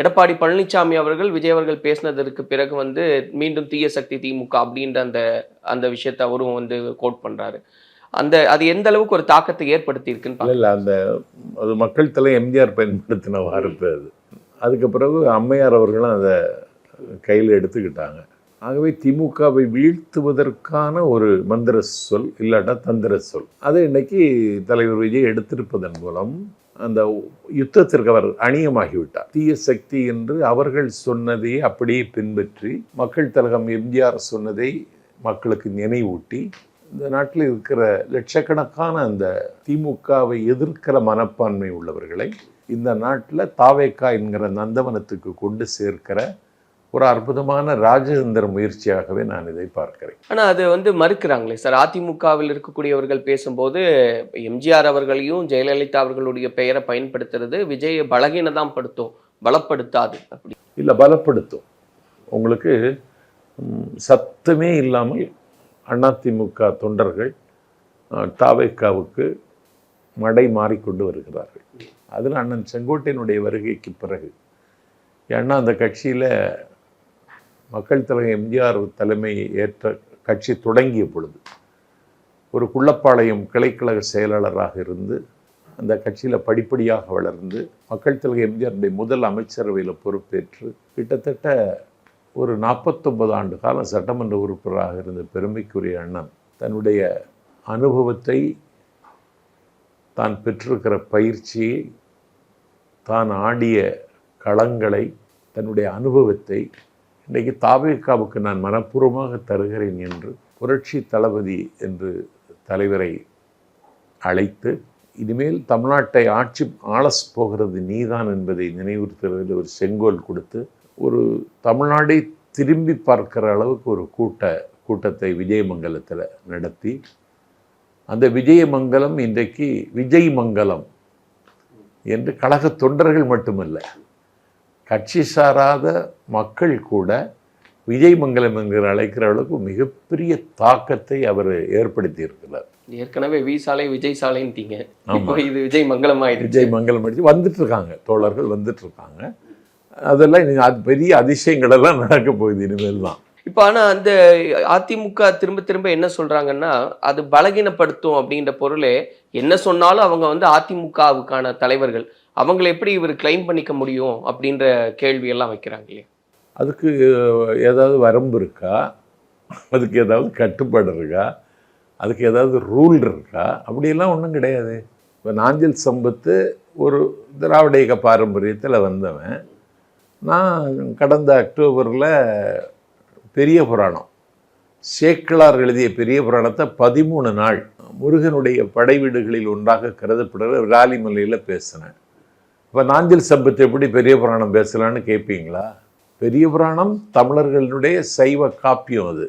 எடப்பாடி பழனிசாமி அவர்கள் விஜய் அவர்கள் பேசினதற்கு பிறகு வந்து மீண்டும் தீய சக்தி திமுக அப்படின்ற அந்த அந்த விஷயத்தை அவரும் வந்து கோட் பண்றாரு. அது எந்த அளவுக்கு ஒரு தாக்கத்தை ஏற்படுத்தி இருக்குன்னு இல்லை, அந்த அது மக்கள் தலை எம்ஜிஆர் பயன்படுத்தின வார்த்தை அது. அதுக்கு பிறகு அம்மையார் அவர்களும் அதை கையில் எடுத்துக்கிட்டாங்க. ஆகவே திமுகவை வீழ்த்துவதற்கான ஒரு மந்திர சொல் இல்லாட்டா தந்திர சொல் அதை இன்னைக்கு தலைவர் விஜய் எடுத்திருப்பதன் மூலம் அந்த யுத்தத்திற்கு அவர் அணியமாகிவிட்டார். தீய சக்தி என்று அவர்கள் சொன்னதையே அப்படியே பின்பற்றி மக்கள் திலகம் எம்ஜிஆர் சொன்னதை மக்களுக்கு நினைவூட்டி இந்த நாட்டில் இருக்கிற லட்சக்கணக்கான அந்த திமுகவை எதிர்க்கிற மனப்பான்மை உள்ளவர்களை இந்த நாட்டில் தாவேக்கா என்கிற நந்தவனத்துக்கு கொண்டு சேர்க்கிற ஒரு அற்புதமான ராஜதந்திர முயற்சியாகவே நான் இதை பார்க்கிறேன். ஆனால் அது வந்து மறுக்கிறாங்களே சார். அதிமுகவில் இருக்கக்கூடியவர்கள் பேசும்போது எம்ஜிஆர் அவர்களையும் ஜெயலலிதா அவர்களுடைய பெயரை பயன்படுத்துறது விஜயை பலகீனதான் படுத்தும், பலப்படுத்தாது. அப்படி இல்லை, பலப்படுத்தும். உங்களுக்கு சத்தமே இல்லாமல் அதிமுக தொண்டர்கள் தாவேக்காவுக்கு மடை மாறிக்கொண்டு வருகிறார்கள். அதில் அண்ணன் செங்கோட்டையனுடைய வருகைக்கு பிறகு ஏன்னா அந்த கட்சியில் மக்கள் தலைவர் எம்ஜிஆர் தலைமை ஏற்ற கட்சி தொடங்கிய பொழுது ஒரு குள்ளப்பாளையம் கிளைக்கழக செயலாளராக இருந்து அந்த கட்சியில் படிப்படியாக வளர்ந்து மக்கள் தலைவர் எம்ஜிஆருடைய முதல் அமைச்சரவையில் பொறுப்பேற்று கிட்டத்தட்ட ஒரு 49 ஆண்டு காலம் சட்டமன்ற உறுப்பினராக இருந்த பெருமைக்குரிய அண்ணன் தன்னுடைய அனுபவத்தை, தான் பெற்றிருக்கிற பயிற்சியை, தான் ஆடிய களங்களை, தன்னுடைய அனுபவத்தை இன்றைக்கு தாவேக்காவுக்கு நான் மனப்பூர்வமாக தருகிறேன் என்று புரட்சி தளபதி என்று தலைவரை அழைத்து இனிமேல் தமிழ்நாட்டை ஆளப் போகிறது நீதான் என்பதை நினைவுறுத்துவதில் ஒரு செங்கோல் கொடுத்து ஒரு தமிழ்நாடை திரும்பி பார்க்கிற அளவுக்கு ஒரு கூட்டத்தை விஜயமங்கலத்தில் நடத்தி அந்த விஜயமங்கலம் இன்றைக்கு விஜய் மங்கலம் என்று கழக தொண்டர்கள் மட்டுமல்ல, கட்சி சாராத மக்கள் கூட விஜய் மங்கலம் என்கிற அழைக்கிற அளவுக்கு மிகப்பெரிய தாக்கத்தை அவர் ஏற்படுத்தி இருக்கிறார். ஏற்கனவே வி சாலை விஜய் சாலைன்ட்டீங்க, இது விஜய் மங்கலம் ஆயிடுச்சு. விஜய் மங்கலம் ஆயிடுச்சு. வந்துட்டு இருக்காங்க, தோழர்கள் வந்துட்டு இருக்காங்க. அதெல்லாம் அது பெரிய அதிசயங்கள் எல்லாம் நடக்க போகுது இனிமேல் தான். இப்போ ஆனால் அந்த அதிமுக திரும்ப திரும்ப என்ன சொல்றாங்கன்னா அது பலகீனப்படுத்தும் அப்படின்ற பொருளே, என்ன சொன்னாலும் அவங்க வந்து அதிமுகவுக்கான தலைவர்கள், அவங்களை எப்படி இவர் கிளைம் பண்ணிக்க முடியும் அப்படின்ற கேள்வியெல்லாம் வைக்கிறாங்க இல்லையா? அதுக்கு ஏதாவது வரம்பு இருக்கா? அதுக்கு ஏதாவது கட்டுப்பாடு இருக்கா? அதுக்கு ஏதாவது ரூல் இருக்கா? அப்படியெல்லாம் ஒன்றும் கிடையாது. இப்போ நாஞ்சில் சம்பத்து ஒரு திராவிட இயக்க பாரம்பரியத்தில் வந்தவன். நான் கடந்த அக்டோபரில் பெரிய புராணம், சேக்கிழார் எழுதிய பெரிய புராணத்தை 13 நாள் முருகனுடைய படை வீடுகளில் ஒன்றாக கருதப்படுகிற ராலிமலையில் பேசினேன். இப்போ நாஞ்சில் சம்பத்து எப்படி பெரிய புராணம் பேசலான்னு கேட்பீங்களா? பெரிய புராணம் தமிழர்களுடைய சைவ காப்பியம். அது